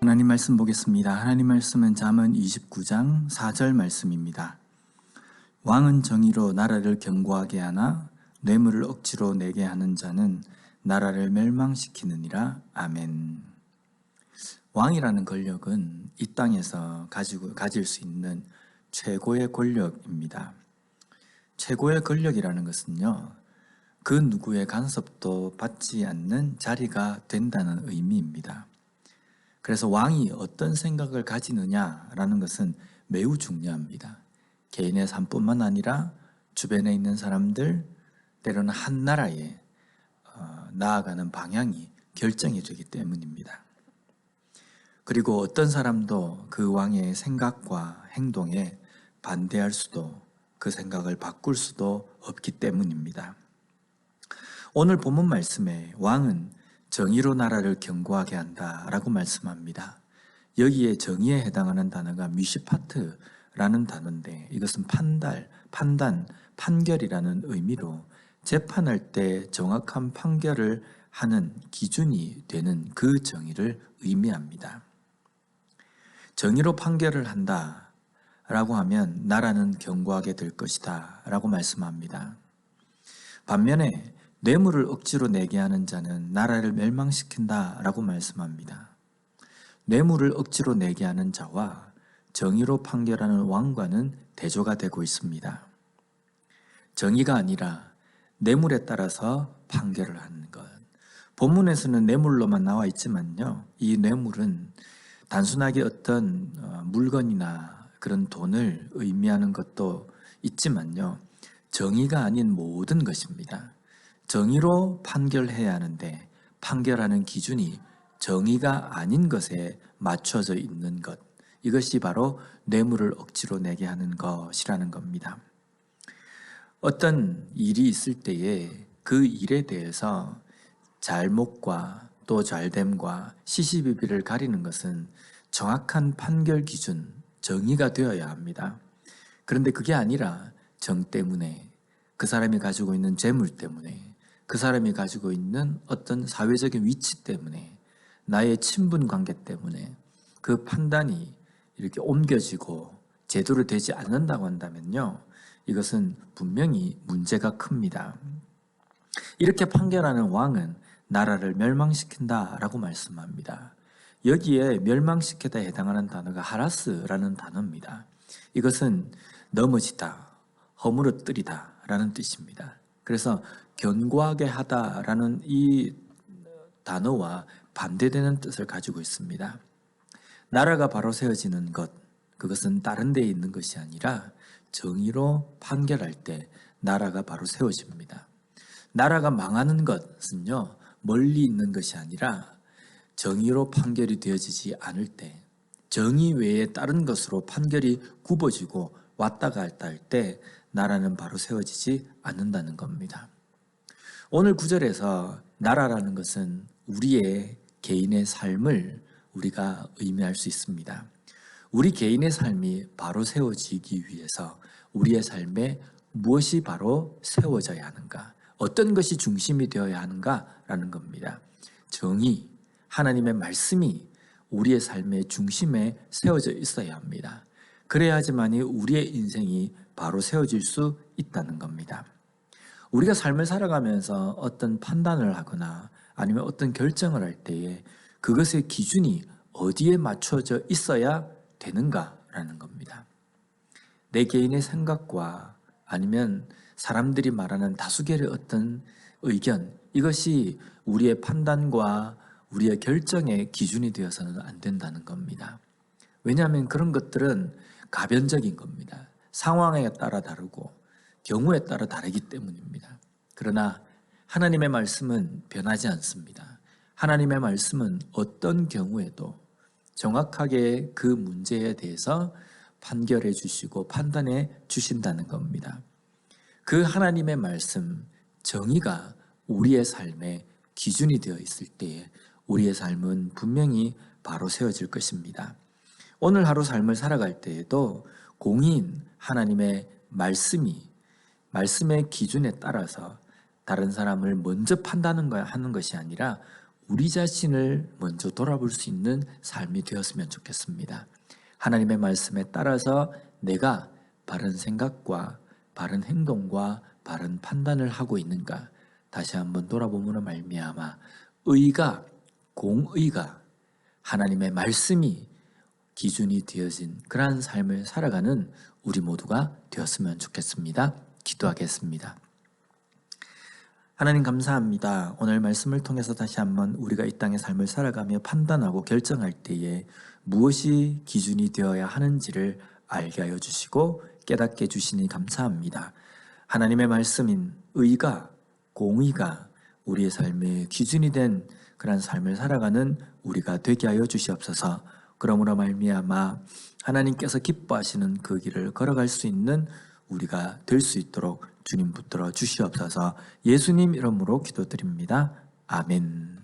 하나님 말씀 보겠습니다. 하나님 말씀은 잠언 29장 4절 말씀입니다. 왕은 정의로 나라를 견고하게 하나 뇌물을 억지로 내게 하는 자는 나라를 멸망시키느니라. 아멘. 왕이라는 권력은 이 땅에서 가질 수 있는 최고의 권력입니다. 최고의 권력이라는 것은요, 그 누구의 간섭도 받지 않는 자리가 된다는 의미입니다. 그래서 왕이 어떤 생각을 가지느냐라는 것은 매우 중요합니다. 개인의 삶뿐만 아니라 주변에 있는 사람들, 때로는 한 나라에 나아가는 방향이 결정이 되기 때문입니다. 그리고 어떤 사람도 그 왕의 생각과 행동에 반대할 수도, 그 생각을 바꿀 수도 없기 때문입니다. 오늘 본문 말씀에 왕은 정의로 나라를 견고하게 한다라고 말씀합니다. 여기에 정의에 해당하는 단어가 미시파트라는 단어인데, 이것은 판단, 판결이라는 의미로 재판할 때 정확한 판결을 하는 기준이 되는 그 정의를 의미합니다. 정의로 판결을 한다라고 하면 나라는 견고하게 될 것이다 라고 말씀합니다. 반면에 뇌물을 억지로 내게 하는 자는 나라를 멸망시킨다 라고 말씀합니다. 뇌물을 억지로 내게 하는 자와 정의로 판결하는 왕과는 대조가 되고 있습니다. 정의가 아니라 뇌물에 따라서 판결을 하는 것. 본문에서는 뇌물로만 나와 있지만요, 이 뇌물은 단순하게 어떤 물건이나 그런 돈을 의미하는 것도 있지만요, 정의가 아닌 모든 것입니다. 정의로 판결해야 하는데 판결하는 기준이 정의가 아닌 것에 맞춰져 있는 것, 이것이 바로 뇌물을 억지로 내게 하는 것이라는 겁니다. 어떤 일이 있을 때에 그 일에 대해서 잘못과 또 잘됨과 시시비비를 가리는 것은 정확한 판결 기준, 정의가 되어야 합니다. 그런데 그게 아니라 정 때문에, 그 사람이 가지고 있는 재물 때문에, 그 사람이 가지고 있는 어떤 사회적인 위치 때문에, 나의 친분 관계 때문에 그 판단이 이렇게 옮겨지고 제대로 되지 않는다고 한다면요, 이것은 분명히 문제가 큽니다. 이렇게 판결하는 왕은 나라를 멸망시킨다라고 말씀합니다. 여기에 멸망시키다에 해당하는 단어가 하라스라는 단어입니다. 이것은 넘어지다, 허물어뜨리다 라는 뜻입니다. 그래서 견고하게 하다라는 이 단어와 반대되는 뜻을 가지고 있습니다. 나라가 바로 세워지는 것, 그것은 다른 데에 있는 것이 아니라 정의로 판결할 때 나라가 바로 세워집니다. 나라가 망하는 것은요, 멀리 있는 것이 아니라 정의로 판결이 되어지지 않을 때, 정의 외에 다른 것으로 판결이 굽어지고 왔다 갔다 할 때 나라는 바로 세워지지 않는다는 겁니다. 오늘 구절에서 나라라는 것은 우리의 개인의 삶을 우리가 의미할 수 있습니다. 우리 개인의 삶이 바로 세워지기 위해서 우리의 삶에 무엇이 바로 세워져야 하는가, 어떤 것이 중심이 되어야 하는가라는 겁니다. 정의, 하나님의 말씀이 우리의 삶의 중심에 세워져 있어야 합니다. 그래야지만이 우리의 인생이 바로 세워질 수 있다는 겁니다. 우리가 삶을 살아가면서 어떤 판단을 하거나 아니면 어떤 결정을 할 때에 그것의 기준이 어디에 맞춰져 있어야 되는가라는 겁니다. 내 개인의 생각과 아니면 사람들이 말하는 다수결의 어떤 의견, 이것이 우리의 판단과 우리의 결정의 기준이 되어서는 안 된다는 겁니다. 왜냐하면 그런 것들은 가변적인 겁니다. 상황에 따라 다르고 경우에 따라 다르기 때문입니다. 그러나 하나님의 말씀은 변하지 않습니다. 하나님의 말씀은 어떤 경우에도 정확하게 그 문제에 대해서 판결해 주시고 판단해 주신다는 겁니다. 그 하나님의 말씀, 정의가 우리의 삶의 기준이 되어 있을 때에 우리의 삶은 분명히 바로 세워질 것입니다. 오늘 하루 삶을 살아갈 때에도 공인 하나님의 말씀의 기준에 따라서 다른 사람을 먼저 판단하는 것이 아니라 우리 자신을 먼저 돌아볼 수 있는 삶이 되었으면 좋겠습니다. 하나님의 말씀에 따라서 내가 바른 생각과 바른 행동과 바른 판단을 하고 있는가 다시 한번 돌아보므로 말미암아 의가, 공의가, 하나님의 말씀이 기준이 되어진 그러한 삶을 살아가는 우리 모두가 되었으면 좋겠습니다. 기도하겠습니다. 하나님 감사합니다. 오늘 말씀을 통해서 다시 한번 우리가 이 땅의 삶을 살아가며 판단하고 결정할 때에 무엇이 기준이 되어야 하는지를 알게 하여 주시고 깨닫게 해주시니 감사합니다. 하나님의 말씀인 의가, 공의가 우리의 삶의 기준이 된 그런 삶을 살아가는 우리가 되게 하여 주시옵소서. 그러므로 말미암아 하나님께서 기뻐하시는 그 길을 걸어갈 수 있는 우리가 될 수 있도록 주님 붙들어 주시옵소서. 예수님 이름으로 기도드립니다. 아멘.